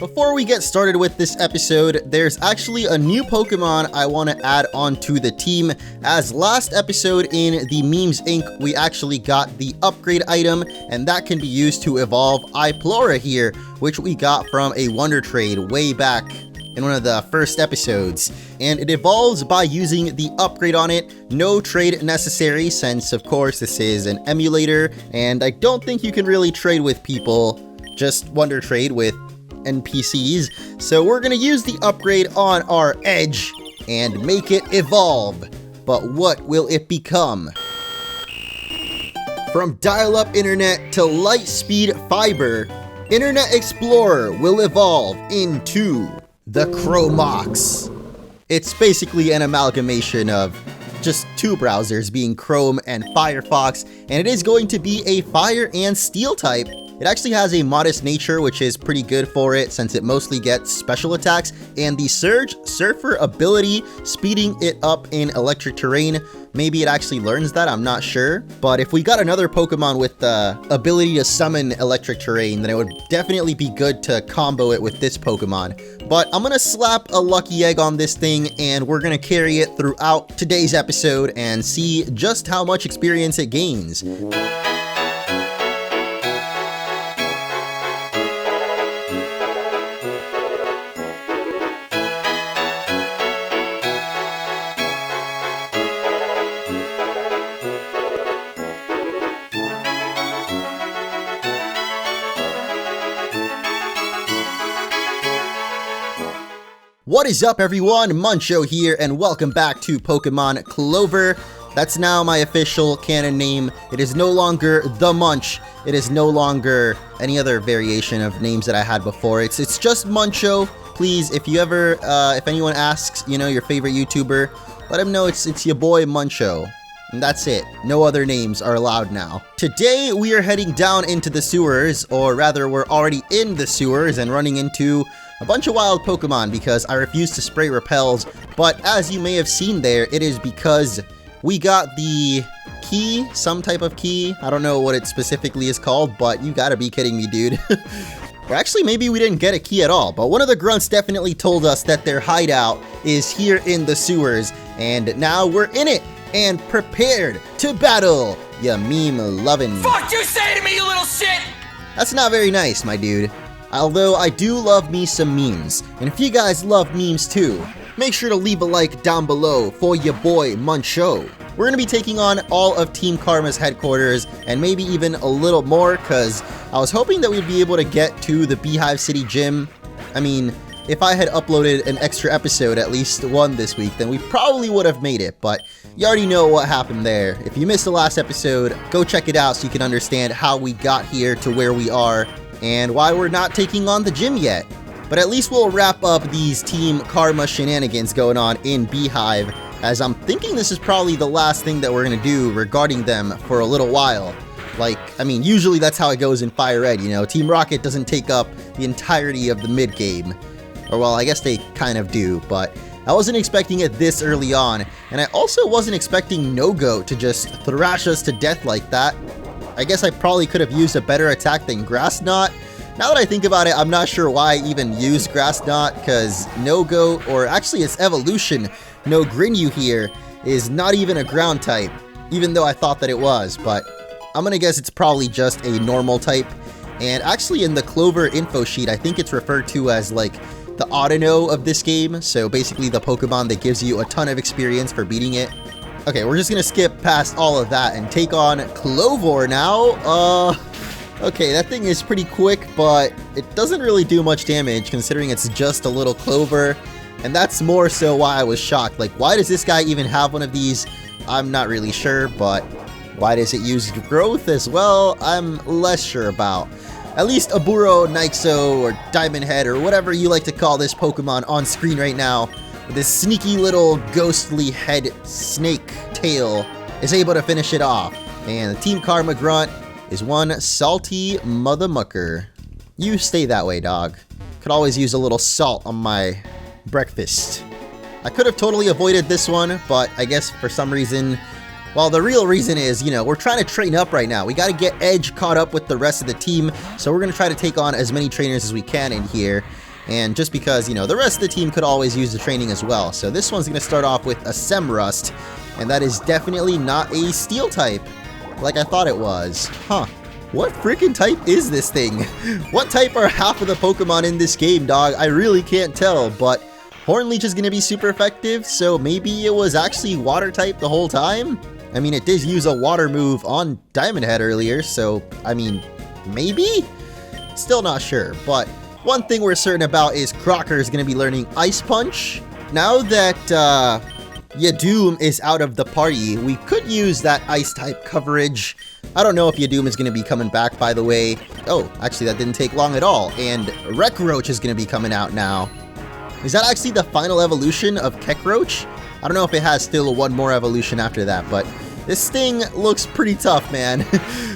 Before we get started with this episode, there's actually a new Pokemon I want to add onto the team, as last episode in the Memes Inc. we actually got the upgrade item, and that can be used to evolve Iplora here, which we got from a Wonder Trade way back in one of the first episodes, and it evolves by using the upgrade on it. No trade necessary, since of course this is an emulator, and I don't think you can really trade with people, just Wonder Trade with NPCs. So we're gonna use the upgrade on our Edge and make it evolve. But what will it become? From dial-up internet to light-speed fiber, Internet Explorer will evolve into the Chromox. It's basically an amalgamation of just two browsers, being Chrome and Firefox, and it is going to be a fire and steel type. It actually has a modest nature, which is pretty good for it since it mostly gets special attacks, and the Surge Surfer ability, speeding it up in electric terrain. Maybe it actually learns that, I'm not sure. But if we got another Pokemon with the ability to summon electric terrain, then it would definitely be good to combo it with this Pokemon. But I'm gonna slap a lucky egg on this thing, and we're gonna carry it throughout today's episode and see just how much experience it gains. What is up, everyone? Muncho here, and welcome back to Pokemon Clover. That's now my official canon name. It is no longer The Munch. It is no longer any other variation of names that I had before. It's just Muncho. Please, if you ever, if anyone asks, you know, your favorite YouTuber, let them know it's your boy Muncho. And that's it. No other names are allowed now. Today, we are heading down into the sewers, or rather, we're already in the sewers and running into a bunch of wild Pokemon because I refuse to spray repels. But as you may have seen there, it is because we got the key, some type of key. I don't know what it specifically is called, but you gotta be kidding me, dude. Or actually, maybe we didn't get a key at all, but one of the grunts definitely told us that their hideout is here in the sewers, and now we're in it and prepared to battle, ya meme-lovin'. Fuck you say to me, you little shit! That's not very nice, my dude. Although I do love me some memes, and if you guys love memes too, make sure to leave a like down below for your boy Muncho. We're gonna be taking on all of Team Karma's headquarters, and maybe even a little more, cause I was hoping that we'd be able to get to the Beehive City Gym. I mean, if I had uploaded an extra episode, at least one this week, then we probably would have made it, but you already know what happened there. If you missed the last episode, go check it out so you can understand how we got here to where we are and why we're not taking on the gym yet. But at least we'll wrap up these Team Karma shenanigans going on in Beehive, as I'm thinking this is probably the last thing that we're gonna do regarding them for a little while. Like, I mean, usually that's how it goes in Fire Red, you know? Team Rocket doesn't take up the entirety of the mid-game. Or well, I guess they kind of do, but I wasn't expecting it this early on, and I also wasn't expecting No-Go to just thrash us to death like that. I guess I probably could have used a better attack than Grass Knot. Now that I think about it, I'm not sure why I even used Grass Knot, because No-Go, or actually its evolution, No Grinyu here, is not even a ground type, even though I thought that it was, but I'm gonna guess it's probably just a normal type. And actually in the Clover info sheet, I think it's referred to as like the Audino of this game, so basically the Pokemon that gives you a ton of experience for beating it. Okay, we're just gonna skip past all of that and take on Clover now. Okay, that thing is pretty quick, but it doesn't really do much damage considering it's just a little Clover, and that's more so why I was shocked. Like, why does this guy even have one of these? I'm not really sure, but why does it use growth as well? I'm less sure about. At least Aburo, Nixo, or Diamond Head, or whatever you like to call this Pokemon on screen right now, with this sneaky little ghostly head snake tail, is able to finish it off. And the Team Karma grunt is one salty mother mucker. You stay that way, dog. Could always use a little salt on my breakfast. I could have totally avoided this one, but I guess for some reason, well, the real reason is, you know, we're trying to train up right now. We got to get Edge caught up with the rest of the team, so we're going to try to take on as many trainers as we can in here. And just because, you know, the rest of the team could always use the training as well. So this one's going to start off with a Semrust, and that is definitely not a Steel type, like I thought it was. Huh. What freaking type is this thing? What type are half of the Pokemon in this game, dog? I really can't tell, but Hornleech is going to be super effective, so maybe it was actually Water type the whole time? I mean, it did use a Water move on Diamond Head earlier, so, I mean, maybe? Still not sure, but one thing we're certain about is Crocker is going to be learning Ice Punch. Now that Yadoom is out of the party, we could use that Ice type coverage. I don't know if Yadoom is going to be coming back, by the way. Oh, actually, that didn't take long at all, and Rekroach is going to be coming out now. Is that actually the final evolution of Kekroach? I don't know if it has still one more evolution after that, but this thing looks pretty tough, man.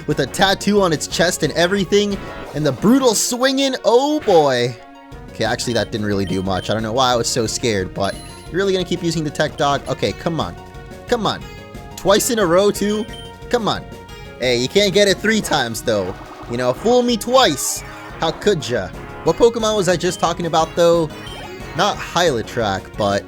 With a tattoo on its chest and everything, and the brutal swinging, oh boy. Okay, actually that didn't really do much. I don't know why I was so scared, but you're really gonna keep using the Tech Dog? Okay, come on. Come on. Twice in a row, too? Come on. Hey, you can't get it 3 times, though. You know, fool me twice. How could ya? What Pokemon was I just talking about, though? Not Hylitrack, but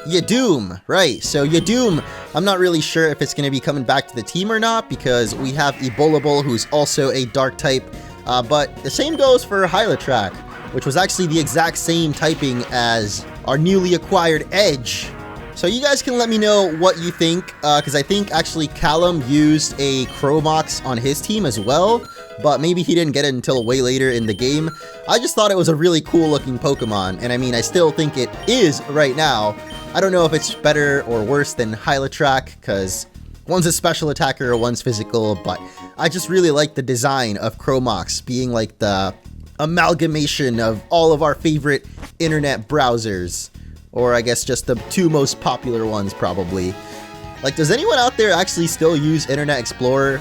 Yadoom, right? So Yadoom, I'm not really sure if it's going to be coming back to the team or not, because we have Ebolable, who's also a Dark type, but the same goes for Hylitrack, which was actually the exact same typing as our newly acquired Edge. So you guys can let me know what you think, because I think actually Callum used a Chromox on his team as well, but maybe he didn't get it until way later in the game. I just thought it was a really cool looking Pokemon, and I mean, I still think it is right now. I don't know if it's better or worse than Hylitrack, because one's a special attacker, one's physical, but I just really like the design of Chromox being like the amalgamation of all of our favorite internet browsers. Or I guess just the 2 most popular ones, probably. Like, does anyone out there actually still use Internet Explorer?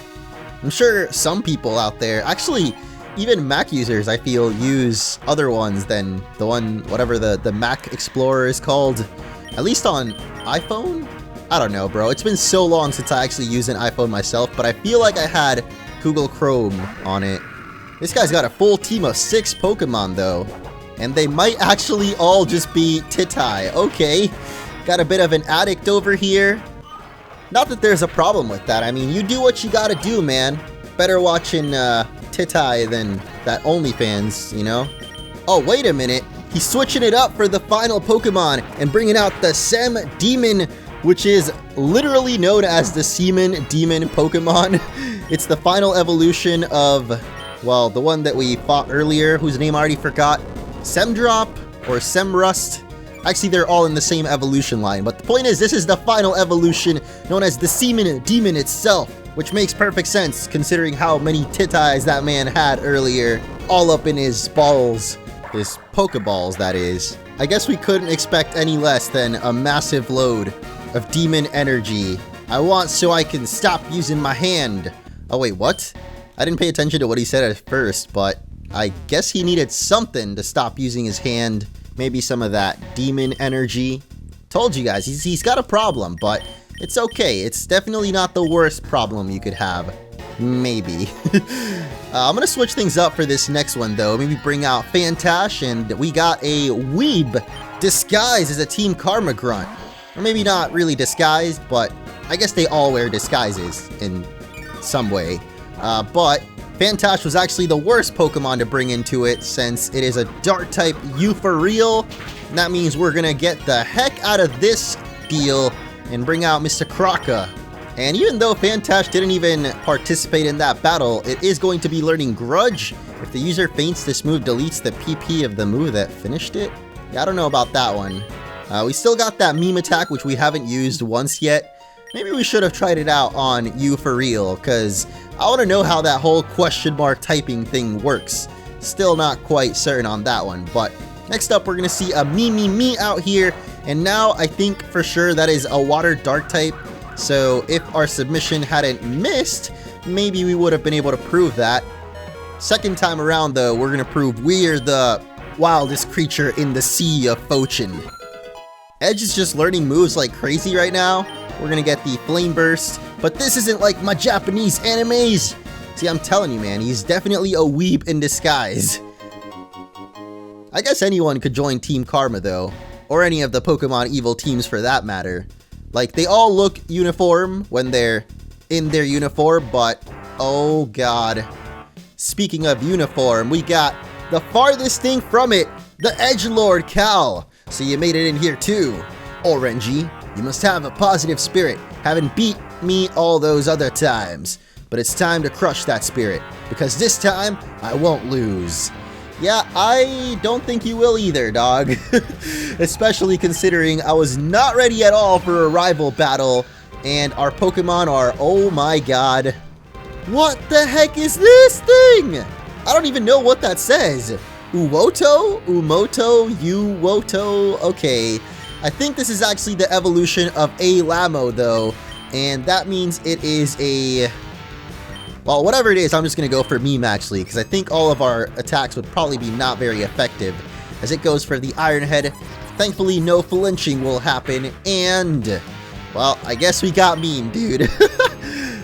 I'm sure some people out there, actually, even Mac users, I feel, use other ones than the one, whatever the Mac Explorer is called. At least on iPhone? I don't know, bro. It's been so long since I actually used an iPhone myself, but I feel like I had Google Chrome on it. This guy's got a full team of 6 Pokemon, though. And they might actually all just be Titai. Okay, got a bit of an addict over here. Not that there's a problem with that. I mean, you do what you gotta do, man. Better watching Titai than that OnlyFans, you know? Oh, wait a minute. He's switching it up for the final Pokemon and bringing out the Sem Demon, which is literally known as the Seaman Demon Pokemon. It's the final evolution of, well, the one that we fought earlier, whose name I already forgot. Semdrop or Semrust. Actually, they're all in the same evolution line, but the point is, this is the final evolution known as the Seaman Demon itself, which makes perfect sense considering how many Titais that man had earlier, all up in his balls. His Pokeballs, that is. I guess we couldn't expect any less than a massive load of demon energy. I want so I can stop using my hand. Oh wait, what? I didn't pay attention to what he said at first, but I guess he needed something to stop using his hand. Maybe some of that demon energy. Told you guys, he's got a problem, but it's okay. It's definitely not the worst problem you could have. Maybe. I'm gonna switch things up for this next one, though. Maybe bring out Fantash, and we got a Weeb disguised as a Team Karma Grunt. Or maybe not really disguised, but I guess they all wear disguises in some way. But Fantash was actually the worst Pokemon to bring into it, since it is a Dark-type Euphorial. And that means we're gonna get the heck out of this deal and bring out Mr. Crocker. And even though Fantash didn't even participate in that battle, it is going to be learning Grudge. If the user faints, this move deletes the PP of the move that finished it. Yeah, I don't know about that one. We still got that meme attack, which we haven't used once yet. Maybe we should have tried it out on you for real, because I want to know how that whole question mark typing thing works. Still not quite certain on that one, but next up we're going to see a me out here, and now I think for sure that is a Water Dark type, so if our submission hadn't missed, maybe we would have been able to prove that. Second time around though, we're going to prove we're the wildest creature in the sea of Fochin. Edge is just learning moves like crazy right now. We're gonna get the Flame Burst, but this isn't like my Japanese animes! See, I'm telling you, man, he's definitely a weeb in disguise. I guess anyone could join Team Karma though, or any of the Pokemon Evil teams for that matter. Like, they all look uniform when they're in their uniform, but oh god. Speaking of uniform, we got the farthest thing from it, the Edgelord Cal. So you made it in here too. Orangey, you must have a positive spirit, having beat me all those other times. But it's time to crush that spirit, because this time, I won't lose. Yeah, I don't think you will either, dog. Especially considering I was not ready at all for a rival battle, and our Pokemon are, oh my god. What the heck is this thing? I don't even know what that says. Uwoto? Umoto? Uwoto? Okay. I think this is actually the evolution of a Lamo though, and that means it is a... Well, whatever it is, I'm just going to go for meme actually, because I think all of our attacks would probably be not very effective, as it goes for the Iron Head. Thankfully, no flinching will happen, and... Well, I guess we got meme, dude.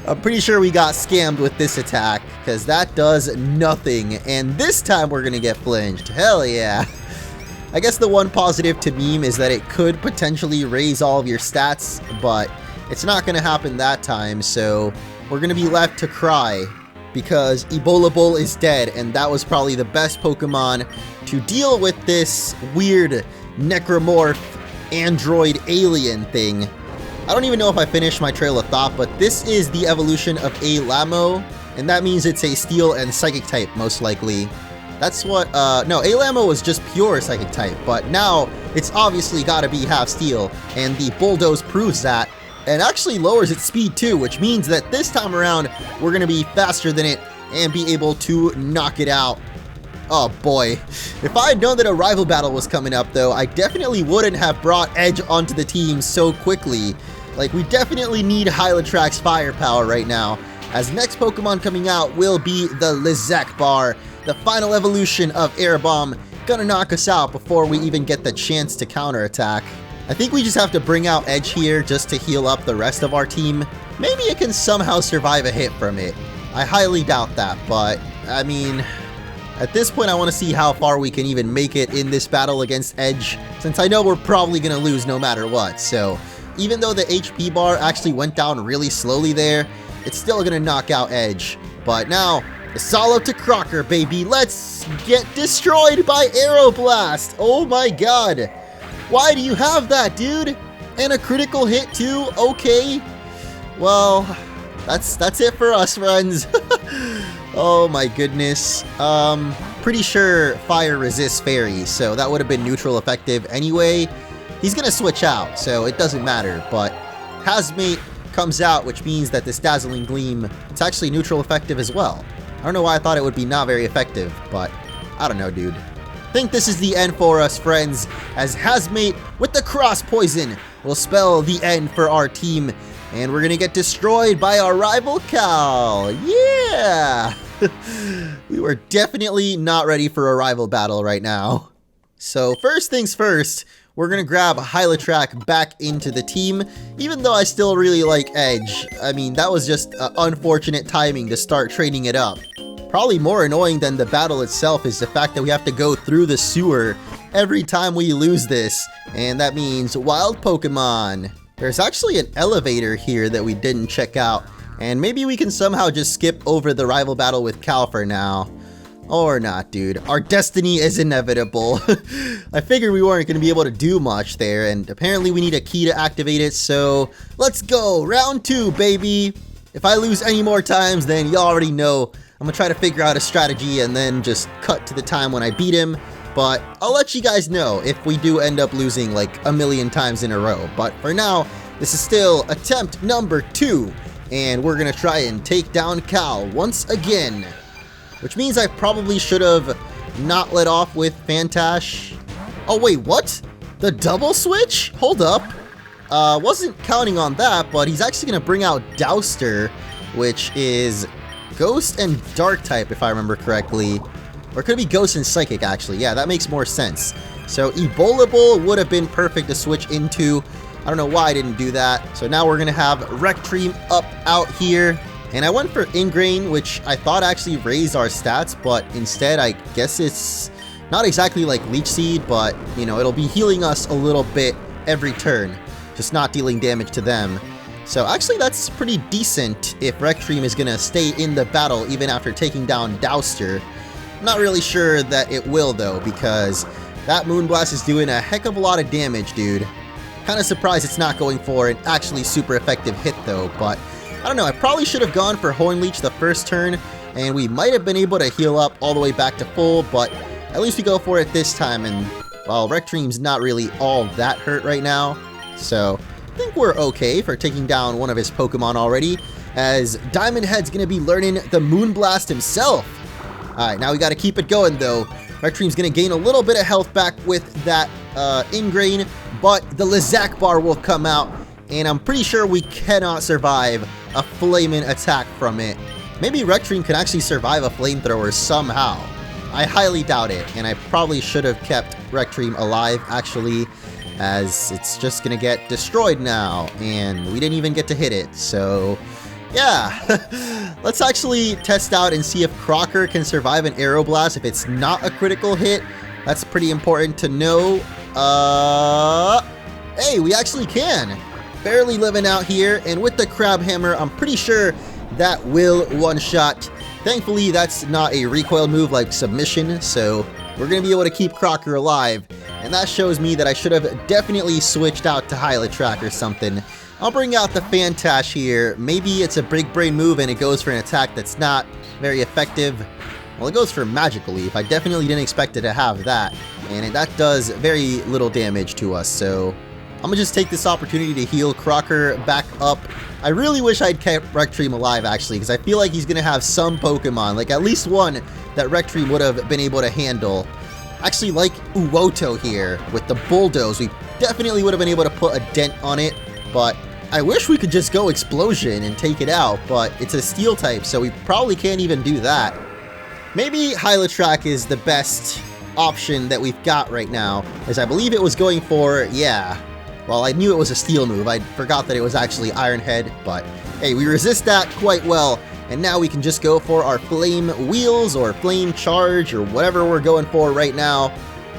I'm pretty sure we got scammed with this attack, because that does nothing, and this time we're going to get flinched. Hell yeah. I guess the one positive to meme is that it could potentially raise all of your stats, but it's not going to happen that time, so... We're gonna be left to cry because Ebola Bowl is dead, and that was probably the best Pokemon to deal with this weird necromorph android alien thing. I don't even know if I finished my trail of thought, but this is the evolution of a Lamo, and that means it's a Steel and Psychic type, most likely. That's what, no, a Lamo was just pure Psychic type, but now it's obviously gotta be half Steel, and the Bulldoze proves that. And actually lowers its speed too, which means that this time around, we're going to be faster than it and be able to knock it out. Oh boy. If I had known that a rival battle was coming up though, I definitely wouldn't have brought Edge onto the team so quickly. Like, we definitely need Hylatrack's firepower right now, as next Pokemon coming out will be the Lizakbar, the final evolution of Air Bomb, gonna knock us out before we even get the chance to counterattack. I think we just have to bring out Edge here just to heal up the rest of our team. Maybe it can somehow survive a hit from it. I highly doubt that, but I mean, at this point I want to see how far we can even make it in this battle against Edge, since I know we're probably going to lose no matter what. So even though the HP bar actually went down really slowly there, it's still going to knock out Edge. But now, it's all up to Crocker, baby. Let's get destroyed by Aeroblast. Oh my god. Why do you have that, dude? And a critical hit too? Okay. Well, that's it for us, friends. Oh my goodness. Pretty sure fire resists fairy, so that would have been neutral effective anyway. He's gonna switch out, so it doesn't matter, but Hazmate comes out, which means that this Dazzling Gleam, it's actually neutral effective as well. I don't know why I thought it would be not very effective, but I don't know, dude. Think this is the end for us, friends, as Hazmate with the Cross Poison will spell the end for our team, and we're gonna get destroyed by our rival Cal. Yeah! We were definitely not ready for a rival battle right now. So first things first, we're gonna grab Hylatrack back into the team, even though I still really like Edge. I mean, that was just unfortunate timing to start training it up. Probably more annoying than the battle itself is the fact that we have to go through the sewer every time we lose this, and that means wild Pokemon. There's actually an elevator here that we didn't check out, and maybe we can somehow just skip over the rival battle with Cal for now. Or not, dude. Our destiny is inevitable. I figured we weren't going to be able to do much there, and apparently we need a key to activate it, so let's go! Round 2, baby! If I lose any more times, then you already know I'm gonna try to figure out a strategy and then just cut to the time when I beat him, but I'll let you guys know if we do end up losing like a million times in a row. But for now, this is still attempt number 2, and we're gonna try and take down Cal once again. Which means I probably should have not let off with Fantash. Oh wait, what? The double switch? Hold up. Wasn't counting on that, but he's actually gonna bring out Douster, which is Ghost and Dark type, if I remember correctly. Or could it be Ghost and Psychic, actually? Yeah, that makes more sense. So Ebola Bowl would have been perfect to switch into. I don't know why I didn't do that. So now we're going to have Rectream up out here. And I went for Ingrain, which I thought actually raised our stats, but instead I guess it's Not exactly like Leech Seed, but, you know, it'll be healing us a little bit every turn. Just not dealing damage to them. So actually that's pretty decent if Rectream is going to stay in the battle even after taking down Douster. Not really sure that it will though, because that Moonblast is doing a heck of a lot of damage, dude. Kind of surprised it's not going for an actually super effective hit though, but I don't know, I probably should have gone for Horn Leech the first turn, and we might have been able to heal up all the way back to full, but at least we go for it this time, and well, Rectream's not really all that hurt right now, so I think we're okay for taking down one of his Pokemon already, as Diamond Head's gonna be learning the Moonblast himself. Alright, now we gotta keep it going though. Rectream's gonna gain a little bit of health back with that Ingrain, but the Lizak bar will come out, and I'm pretty sure we cannot survive a Flamin' attack from it. Maybe Rectream can actually survive a Flamethrower somehow. I highly doubt it, and I probably should have kept Rectream alive actually, as it's just gonna get destroyed now, and we didn't even get to hit it, so yeah. Let's actually test out and see if Crocker can survive an Aeroblast if it's not a critical hit. That's pretty important to know. Hey, we actually can. Barely living out here, and with the Crab Hammer, I'm pretty sure that will one-shot. Thankfully, that's not a recoil move like Submission, so we're going to be able to keep Crocker alive, and that shows me that I should have definitely switched out to Hylitrack or something. I'll bring out the Fantash here. Maybe it's a Big Brain move and it goes for an attack that's not very effective. Well, it goes for Magical Leaf. I definitely didn't expect it to have that, and that does very little damage to us, so I'm gonna just take this opportunity to heal Crocker back up. I really wish I'd kept Rectream alive, actually, because I feel like he's gonna have some Pokemon, like at least one that Rectream would have been able to handle. Actually, like Uwoto here, with the Bulldoze, we definitely would have been able to put a dent on it, but I wish we could just go Explosion and take it out, but it's a Steel type, so we probably can't even do that. Maybe Hylitrack is the best option that we've got right now, as I believe it was going for, yeah. Well, I knew it was a Steel move. I forgot that it was actually Iron Head, but hey, we resist that quite well, and now we can just go for our Flame Wheels or Flame Charge or whatever we're going for right now.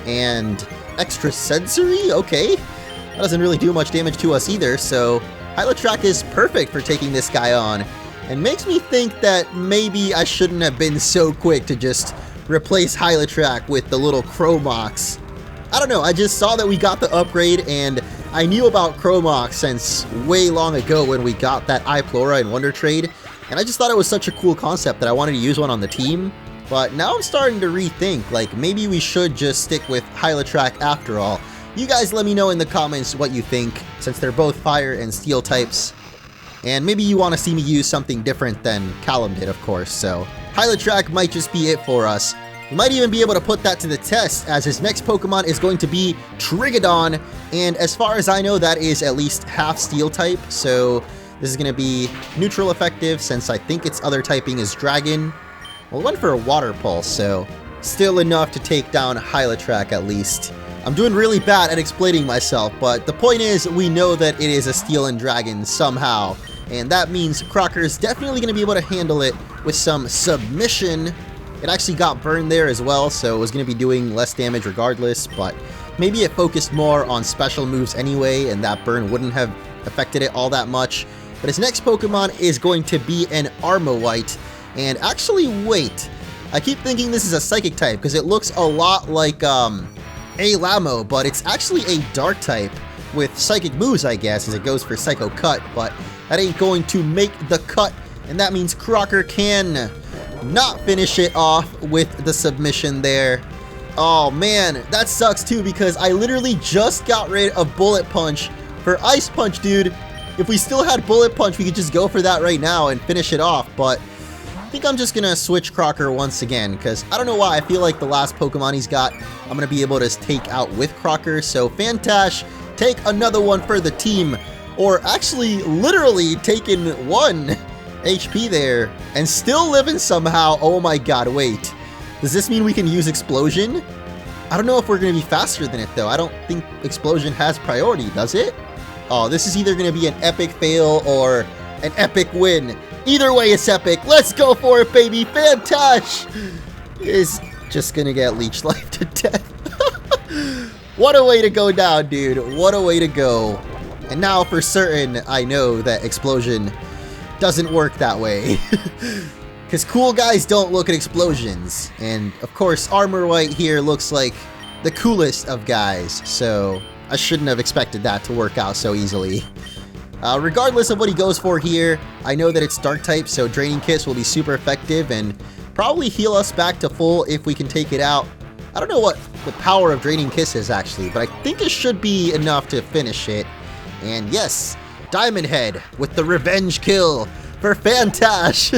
And Extra Sensory? Okay. That doesn't really do much damage to us either, so Hylitrack is perfect for taking this guy on, and makes me think that maybe I shouldn't have been so quick to just replace Hylitrack with the little Chromox. I don't know, I just saw that we got the upgrade, and I knew about Chromox since way long ago when we got that Iplora and Wonder Trade, and I just thought it was such a cool concept that I wanted to use one on the team. But now I'm starting to rethink, like maybe we should just stick with Hylitrack after all. You guys let me know in the comments what you think, since they're both Fire and Steel types. And maybe you want to see me use something different than Callum did, of course, so Hylitrack might just be it for us. We might even be able to put that to the test, as his next Pokemon is going to be Trigodon, and as far as I know, that is at least half Steel type, so this is going to be neutral effective, since I think its other typing is Dragon. Well, it went for a Water Pulse, so still enough to take down Hylitrack at least. I'm doing really bad at explaining myself, but the point is, we know that it is a Steel and Dragon somehow, and that means Crocker's definitely going to be able to handle it with some Submission. It actually got burned there as well, so it was going to be doing less damage regardless, but maybe it focused more on special moves anyway, and that burn wouldn't have affected it all that much. But his next Pokemon is going to be an Armawhite, and actually, wait, I keep thinking this is a Psychic type, because it looks a lot like, Alamo, but it's actually a Dark type, with Psychic moves, I guess, as it goes for Psycho Cut, but that ain't going to make the cut, and that means Crocker can not finish it off with the Submission there. Oh man, that sucks too, because I literally just got rid of Bullet Punch for Ice Punch, dude. If we still had Bullet Punch, we could just go for that right now and finish it off, but I think I'm just gonna switch Crocker once again, because I don't know why, I feel like the last Pokemon he's got, I'm gonna be able to take out with Crocker, so Fantash, take another one for the team, or actually literally taking 1 HP there, and still living somehow. Oh my god, wait. Does this mean we can use Explosion? I don't know if we're going to be faster than it though. I don't think Explosion has priority, does it? Oh, this is either going to be an epic fail or an epic win. Either way, it's epic. Let's go for it, baby. Fantash is just gonna get leech life to death. What a way to go down, dude. What a way to go. And now for certain, I know that explosion doesn't work that way. Because cool guys don't look at explosions. And of course, Armor White here looks like the coolest of guys. So I shouldn't have expected that to work out so easily. Regardless of what he goes for here, I know that it's Dark type, so Draining Kiss will be super effective and probably heal us back to full if we can take it out. I don't know what the power of Draining Kiss is actually, but I think it should be enough to finish it. And yes, Diamond Head with the revenge kill for Fantash,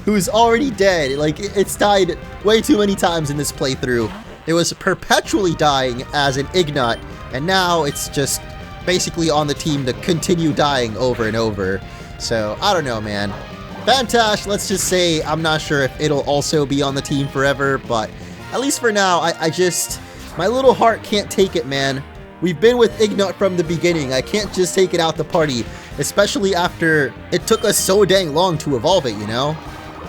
who's already dead. Like, it's died way too many times in this playthrough. It was perpetually dying as an Ignat, and now it's just basically on the team to continue dying over and over. So, I don't know, man. Fantash, let's just say I'm not sure if it'll also be on the team forever, but at least for now, my little heart can't take it, man. We've been with Ignat from the beginning. I can't just take it out the party, especially after it took us so dang long to evolve it, you know?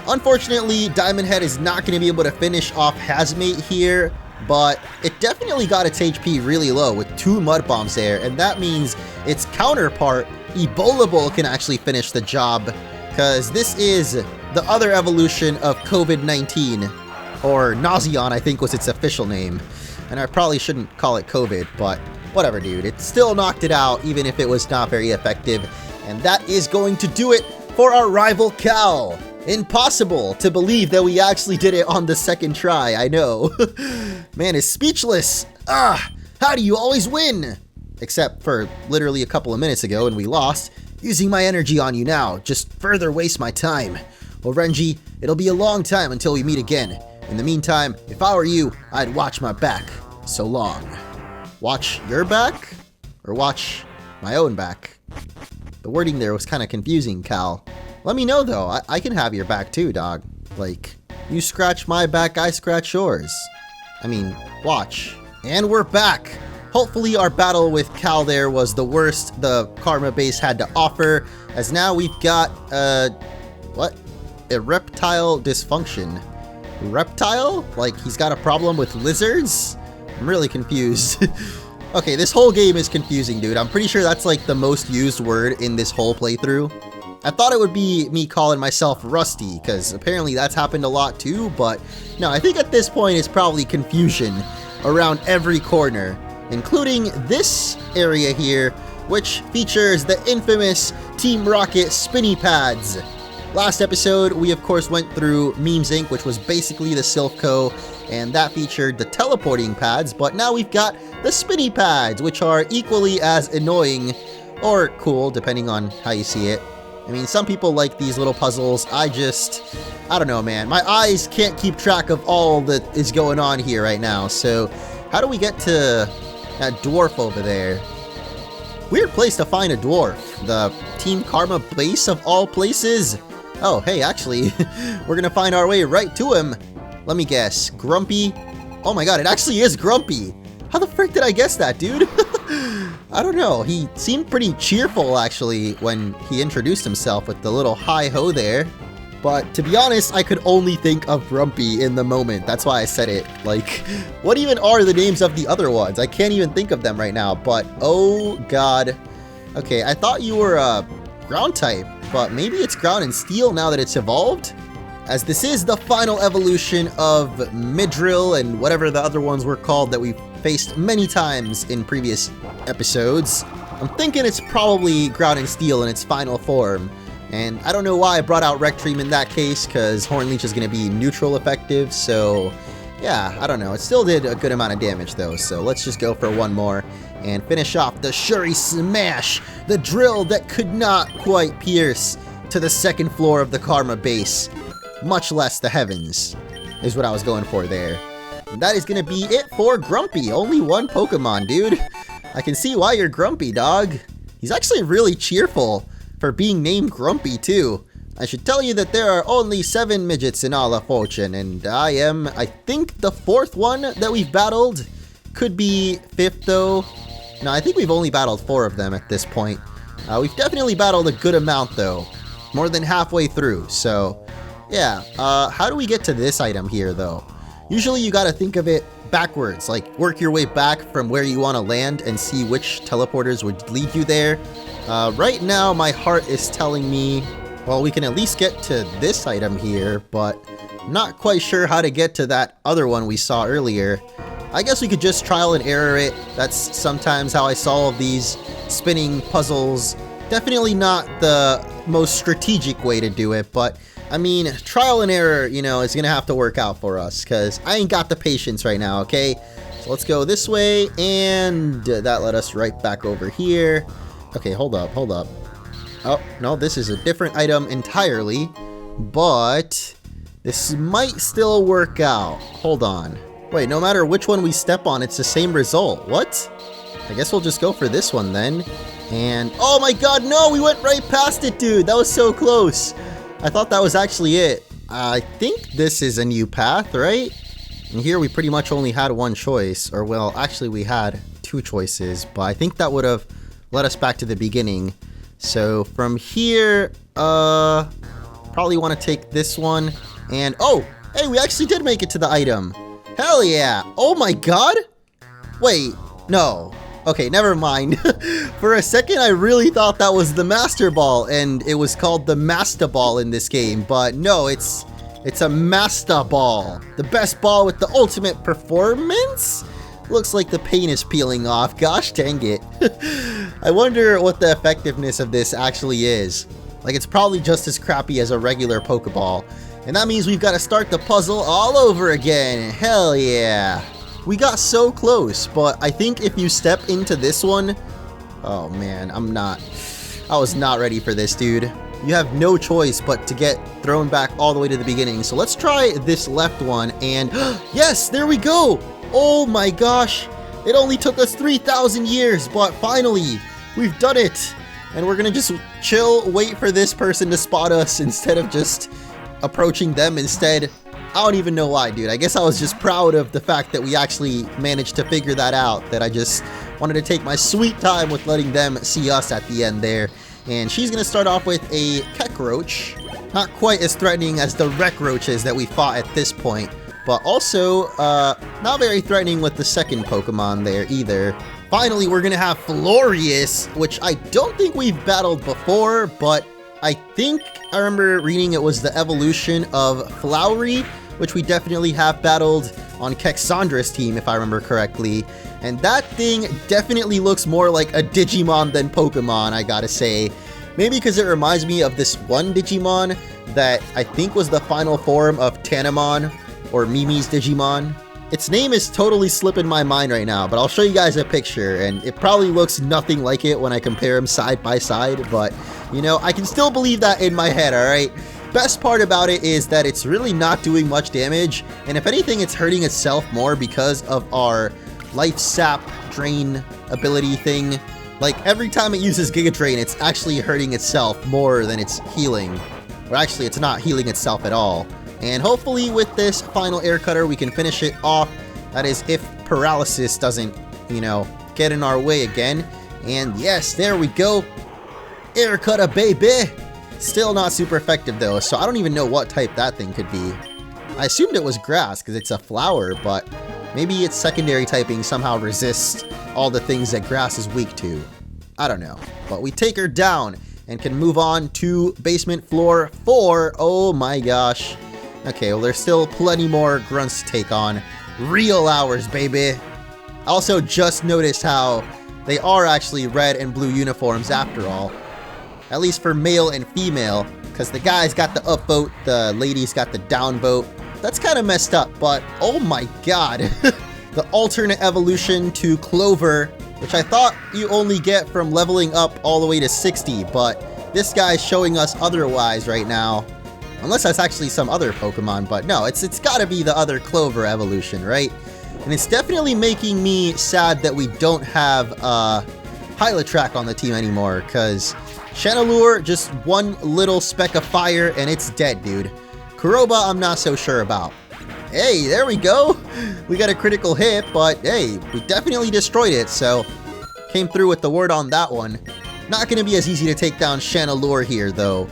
Unfortunately, Diamond Head is not going to be able to finish off Hazmate here, but it definitely got its HP really low with 2 Mud Bombs there, and that means its counterpart, Ebola Bowl, can actually finish the job, because this is the other evolution of COVID-19, or Nauseon, I think was its official name. And I probably shouldn't call it COVID, but whatever, dude. It still knocked it out, even if it was not very effective. And that is going to do it for our rival Cal. Impossible to believe that we actually did it on the second try, I know. Man is speechless. How do you always win? Except for literally a couple of minutes ago when we lost. Using my energy on you now, just further waste my time. Well, Renji, it'll be a long time until we meet again. In the meantime, if I were you, I'd watch my back. So long. Watch your back? Or watch my own back? The wording there was kind of confusing, Cal. Let me know, though. I can have your back too, dog. Like, you scratch my back, I scratch yours. I mean, watch. And we're back! Hopefully our battle with Cal there was the worst the Karma base had to offer, as now we've got, what? Erectile dysfunction. Reptile? Like, he's got a problem with lizards? I'm really confused. Okay, this whole game is confusing, dude. I'm pretty sure that's like the most used word in this whole playthrough. I thought it would be me calling myself Rusty, because apparently that's happened a lot too, but no, I think at this point it's probably confusion around every corner, including this area here, which features the infamous Team Rocket spinny pads. Last episode, we of course went through Memes Inc., which was basically the Silphco, and that featured the teleporting pads, but now we've got the spinny pads, which are equally as annoying, or cool, depending on how you see it. I mean, some people like these little puzzles. I don't know, man. My eyes can't keep track of all that is going on here right now, so how do we get to that dwarf over there? Weird place to find a dwarf. The Team Karma base of all places. Oh, hey, actually, we're gonna find our way right to him. Let me guess. Grumpy? Oh my god, it actually is Grumpy. How the frick did I guess that, dude? I don't know. He seemed pretty cheerful, actually, when he introduced himself with the little hi-ho there. But to be honest, I could only think of Grumpy in the moment. That's why I said it. Like, what even are the names of the other ones? I can't even think of them right now, but oh god. Okay, I thought you were a ground type, but maybe it's ground and steel now that it's evolved? As this is the final evolution of Midrill and whatever the other ones were called that we've faced many times in previous episodes, I'm thinking it's probably ground and steel in its final form. And I don't know why I brought out Rectream in that case, because Hornleech is going to be neutral effective, so yeah, I don't know. It still did a good amount of damage though, so let's just go for one more and finish off the Shuri Smash, the drill that could not quite pierce to the second floor of the Karma base, much less the heavens, is what I was going for there. And that is going to be it for Grumpy. Only one Pokemon, dude. I can see why you're grumpy, dog. He's actually really cheerful for being named Grumpy, too. I should tell you that there are only 7 midgets in all of Fortune, and I am, I think, the 4th one that we've battled. Could be 5th, though. No, I think we've only battled 4 of them at this point. We've definitely battled a good amount, though. More than halfway through, so yeah. How do we get to this item here, though? Usually you gotta think of it backwards, like work your way back from where you want to land and see which teleporters would lead you there. Right now my heart is telling me, well, we can at least get to this item here, but not quite sure how to get to that other one we saw earlier. I guess we could just trial and error it. That's sometimes how I solve these spinning puzzles. Definitely not the most strategic way to do it, but I mean, trial and error, you know, is gonna have to work out for us, because I ain't got the patience right now, okay? So let's go this way, and that led us right back over here. Okay, hold up. Oh, no, this is a different item entirely, but this might still work out. Hold on. Wait, no matter which one we step on, it's the same result. What? I guess we'll just go for this one then. And, oh my god, no, we went right past it, dude. That was so close. I thought that was actually it. I think this is a new path, right? And here we pretty much only had one choice. Or, well, actually we had two choices, but I think that would have led us back to the beginning. So from here, probably want to take this one. And, oh, hey, we actually did make it to the item. Hell yeah. Oh my god. Wait, no. Okay, never mind. For a second, I really thought that was the Master Ball, and it was called the Master Ball in this game, but no, it's a Master Ball. The best ball with the ultimate performance? Looks like the paint is peeling off. Gosh dang it. I wonder what the effectiveness of this actually is. Like, it's probably just as crappy as a regular Pokeball. And that means we've got to start the puzzle all over again. Hell yeah. We got so close, but I think if you step into this one... Oh man, I was not ready for this, dude. You have no choice but to get thrown back all the way to the beginning. So let's try this left one, and yes, there we go! Oh my gosh, it only took us 3,000 years, but finally, we've done it! And we're gonna just chill, wait for this person to spot us instead of just approaching them instead. I don't even know why, dude. I guess I was just proud of the fact that we actually managed to figure that out, that I just wanted to take my sweet time with letting them see us at the end there. And she's gonna start off with a Kekroach. Not quite as threatening as the Rekroaches that we fought at this point, but also not very threatening with the second Pokemon there either. Finally, we're gonna have Florius, which I don't think we've battled before, but I think I remember reading it was the evolution of Flowery, which we definitely have battled on Kexandra's team, if I remember correctly. And that thing definitely looks more like a Digimon than Pokemon, I gotta say. Maybe because it reminds me of this one Digimon that I think was the final form of Tanamon, or Mimi's Digimon. Its name is totally slipping my mind right now, but I'll show you guys a picture, and it probably looks nothing like it when I compare them side by side, but, you know, I can still believe that in my head, alright? Best part about it is that it's really not doing much damage, and if anything, it's hurting itself more because of our Life Sap Drain ability thing. Like, every time it uses Giga Drain, it's actually hurting itself more than it's healing. Or actually, it's not healing itself at all. And hopefully with this final air cutter, we can finish it off. That is, if paralysis doesn't, you know, get in our way again. And yes, there we go. Air cutter, baby. Still not super effective though, so I don't even know what type that thing could be. I assumed it was grass because it's a flower, but maybe its secondary typing somehow resists all the things that grass is weak to. I don't know. But we take her down and can move on to basement floor 4. Oh my gosh. Okay, well, there's still plenty more grunts to take on. Real hours, baby. I also just noticed how they are actually red and blue uniforms after all. At least for male and female, because the guys got the upvote, the ladies got the downvote. That's kind of messed up, but oh my god. The alternate evolution to Clover, which I thought you only get from leveling up all the way to 60, but this guy's showing us otherwise right now. Unless that's actually some other Pokemon, but no, it's gotta be the other Clover evolution, right? And it's definitely making me sad that we don't have Hylatrack on the team anymore, because Chandelure, just one little speck of fire and it's dead, dude. Kuroba, I'm not so sure about. Hey, there we go! We got a critical hit, but hey, we definitely destroyed it, so came through with the word on that one. Not gonna be as easy to take down Chandelure here, though.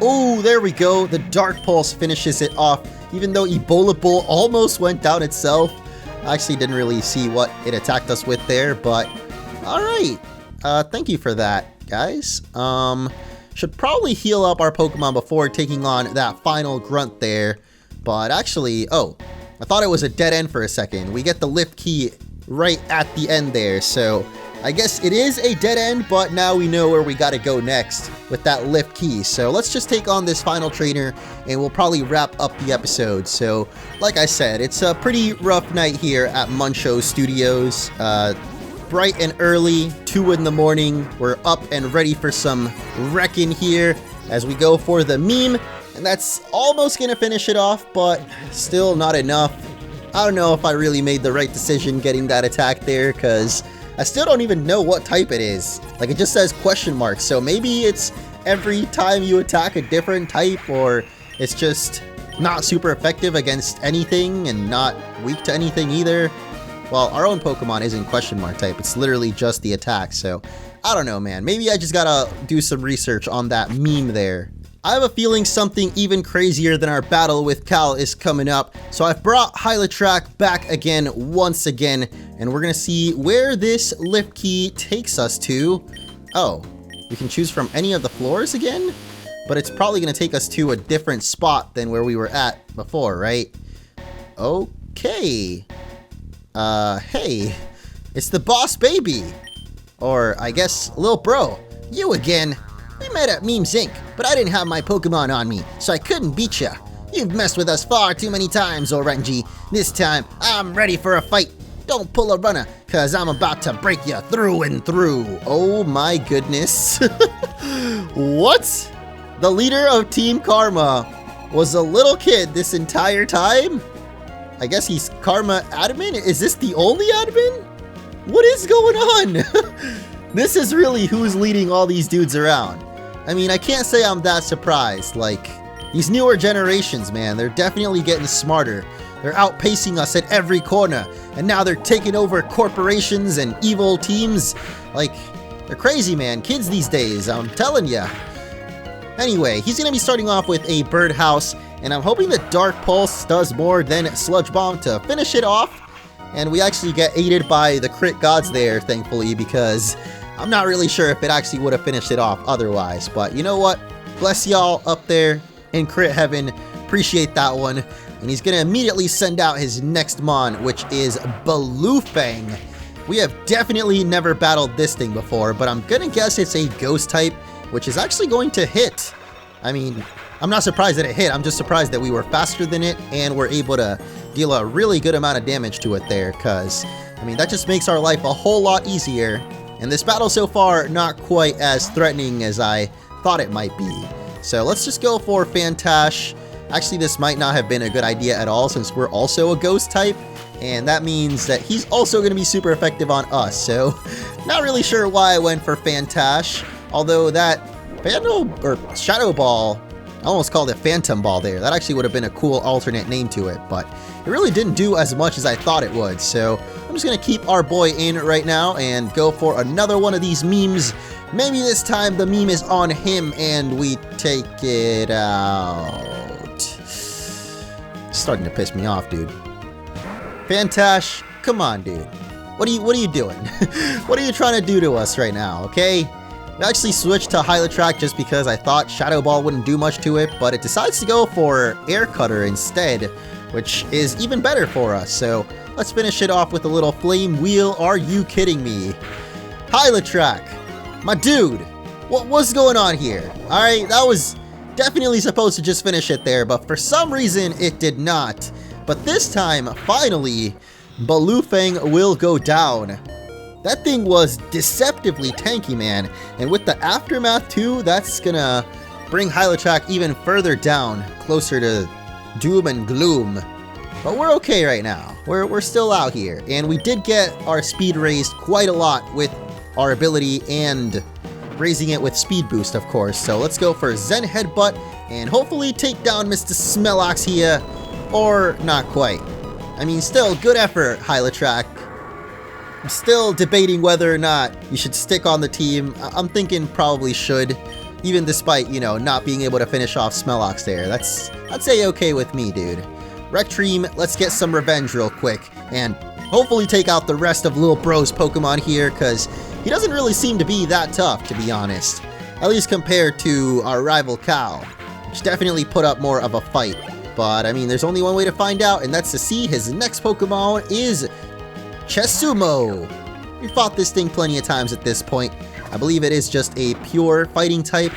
Oh, there we go. The Dark Pulse finishes it off Even though Ebola Bull almost went down itself. I actually didn't really see what it attacked us with there, but alright. Thank you for that, guys. Should probably heal up our Pokemon before taking on that final grunt there. But actually, oh, I thought it was a dead end for a second. We get the lift key right at the end there, so I guess it is a dead end, but now we know where we gotta go next with that lift key. So let's just take on this final trainer and we'll probably wrap up the episode. So like I said, it's a pretty rough night here at Muncho Studios. Bright and early, 2 in the morning. We're up and ready for some wrecking here as we go for the meme. And that's almost gonna finish it off, but still not enough. I don't know if I really made the right decision getting that attack there, because I still don't even know what type it is. Like, it just says question mark, so maybe it's every time you attack a different type, or it's just not super effective against anything and not weak to anything either. Well, our own Pokemon isn't question mark type, it's literally just the attack, so I don't know, man. Maybe I just gotta do some research on that meme there. I have a feeling something even crazier than our battle with Cal is coming up, so I've brought Hylatrak back again once again, and we're gonna see where this lift key takes us to. Oh, we can choose from any of the floors again? But it's probably gonna take us to a different spot than where we were at before, right? Okay. Hey, it's the boss baby. Or I guess, Lil Bro, you again. We met at Memes Inc., but I didn't have my Pokemon on me, so I couldn't beat ya. You've messed with us far too many times, Orange. This time, I'm ready for a fight. Don't pull a runner, cause I'm about to break you through and through. Oh my goodness. What? The leader of Team Karma was a little kid this entire time? I guess he's Karma admin? Is this the only admin? What is going on? This is really who's leading all these dudes around. I mean, I can't say I'm that surprised. Like, these newer generations, man, they're definitely getting smarter. They're outpacing us at every corner, and now they're taking over corporations and evil teams. Like, they're crazy, man. Kids these days, I'm telling ya. Anyway, he's gonna be starting off with a birdhouse, and I'm hoping that Dark Pulse does more than Sludge Bomb to finish it off. And we actually get aided by the crit gods there, thankfully, because I'm not really sure if it actually would have finished it off otherwise. But you know what? Bless y'all up there in crit heaven. Appreciate that one. And he's gonna immediately send out his next mon, which is Baloofang. We have definitely never battled this thing before, but I'm gonna guess it's a ghost type, which is actually going to hit. I mean, I'm not surprised that it hit. I'm just surprised that we were faster than it and were able to deal a really good amount of damage to it there, because, I mean, that just makes our life a whole lot easier. And this battle so far, not quite as threatening as I thought it might be. So let's just go for Fantash. Actually, this might not have been a good idea at all, since we're also a ghost type, and that means that he's also going to be super effective on us. So not really sure why I went for Fantash, although that Shadow Ball, I almost called it Phantom Ball there. That actually would have been a cool alternate name to it, but it really didn't do as much as I thought it would. So I'm just going to keep our boy in right now and go for another one of these memes. Maybe this time the meme is on him and we take it out. It's starting to piss me off, dude. Fantash, come on, dude. What are you doing? What are you trying to do to us right now, okay? I actually switched to Hylatrak just because I thought Shadow Ball wouldn't do much to it, but it decides to go for Air Cutter instead, which is even better for us. So let's finish it off with a little Flame Wheel. Are you kidding me? Hylatrak, my dude, what's going on here? Alright, that was definitely supposed to just finish it there, but for some reason it did not. But this time, finally, Baloofang will go down. That thing was deceptively tanky, man, and with the aftermath too, that's gonna bring Hylatrak even further down, closer to doom and gloom. But we're okay right now. We're still out here, and we did get our speed raised quite a lot with our ability and raising it with speed boost, of course. So let's go for Zen Headbutt and hopefully take down Mr. Smelox here, or not quite. I mean, still good effort, Hylatrak. I'm still debating whether or not you should stick on the team. I'm thinking probably should, even despite, you know, not being able to finish off Smelox there. That's A-okay with me, dude. Rectream, let's get some revenge real quick, and hopefully take out the rest of Lil Bro's Pokemon here, because he doesn't really seem to be that tough, to be honest. At least compared to our rival Cal, which definitely put up more of a fight. But, I mean, there's only one way to find out, and that's to see his next Pokemon is Chesumo. We fought this thing plenty of times at this point. I believe it is just a pure fighting type,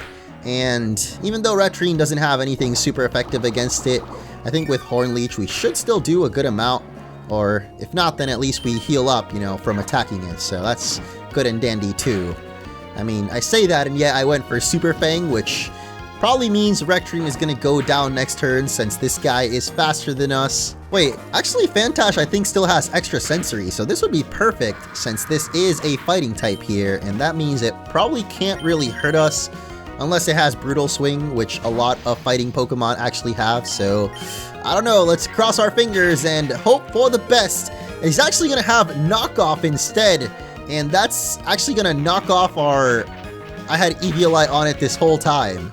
and even though Rectream doesn't have anything super effective against it, I think with Horn Leech we should still do a good amount, or if not, then at least we heal up, you know, from attacking it, so that's good and dandy too. I mean, I say that, and yet I went for Super Fang, which probably means Rectream is gonna go down next turn since this guy is faster than us. Wait, actually Fantash I think still has extra sensory, so this would be perfect since this is a fighting type here, and that means it probably can't really hurt us unless it has Brutal Swing, which a lot of fighting Pokemon actually have, so I don't know, let's cross our fingers and hope for the best. He's actually gonna have Knockoff instead, and that's actually gonna knock off our... I had Eviolite on it this whole time.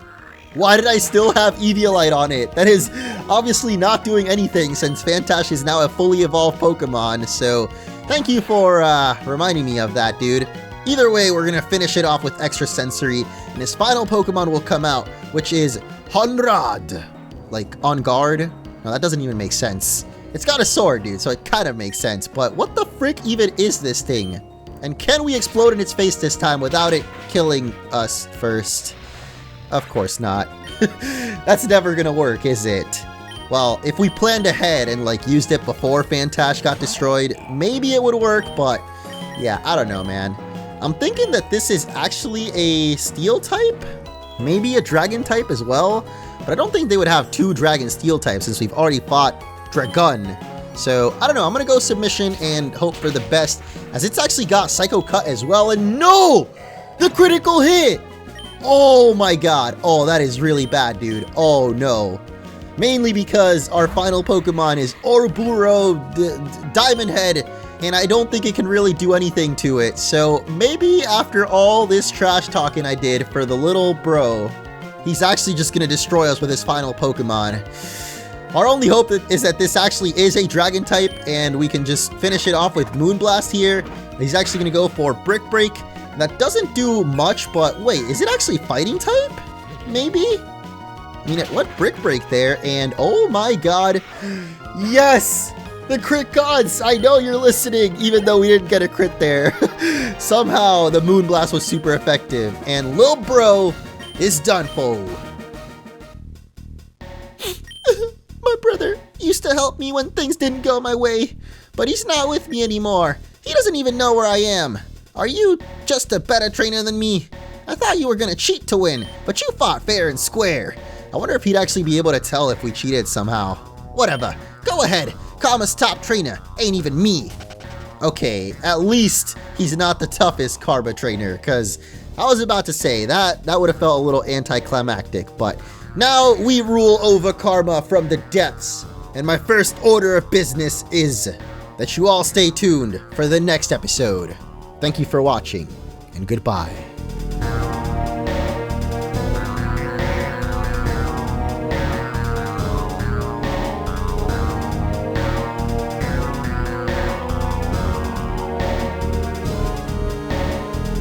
Why did I still have Eviolite on it? That is obviously not doing anything since Fantash is now a fully evolved Pokemon, so thank you for reminding me of that, dude. Either way, we're gonna finish it off with extra sensory, and his final Pokemon will come out, which is Honrad. Like, on guard? No, that doesn't even make sense. It's got a sword, dude, so it kind of makes sense, but what the frick even is this thing? And can we explode in its face this time without it killing us first? Of course not. That's never gonna work, is it? Well, if we planned ahead and, like, used it before Fantash got destroyed, maybe it would work, but yeah, I don't know, man. I'm thinking that this is actually a Steel type? Maybe a Dragon type as well? But I don't think they would have two Dragon Steel types since we've already fought Dragon. So, I don't know, I'm gonna go Submission and hope for the best, as it's actually got Psycho Cut as well, and no! The critical hit! Oh my god. Oh, that is really bad, dude. Oh no. Mainly because our final Pokemon is Ouroboros Diamond Head, and I don't think it can really do anything to it. So maybe after all this trash talking I did for the little bro, he's actually just gonna destroy us with his final Pokemon. Our only hope is that this actually is a Dragon type, and we can just finish it off with Moonblast here. He's actually gonna go for Brick Break. That doesn't do much, but wait, is it actually fighting type? Maybe? I mean, it went Brick Break there, and oh my god, yes! The crit gods! I know you're listening, even though we didn't get a crit there. Somehow, the Moonblast was super effective, and Lil Bro is done for. My brother used to help me when things didn't go my way, but he's not with me anymore. He doesn't even know where I am. Are you just a better trainer than me? I thought you were gonna cheat to win, but you fought fair and square. I wonder if he'd actually be able to tell if we cheated somehow. Whatever, go ahead. Karma's top trainer ain't even me. Okay, at least he's not the toughest Karma trainer, because I was about to say that would have felt a little anticlimactic, but now we rule over Karma from the depths. And my first order of business is that you all stay tuned for the next episode. Thank you for watching, and goodbye.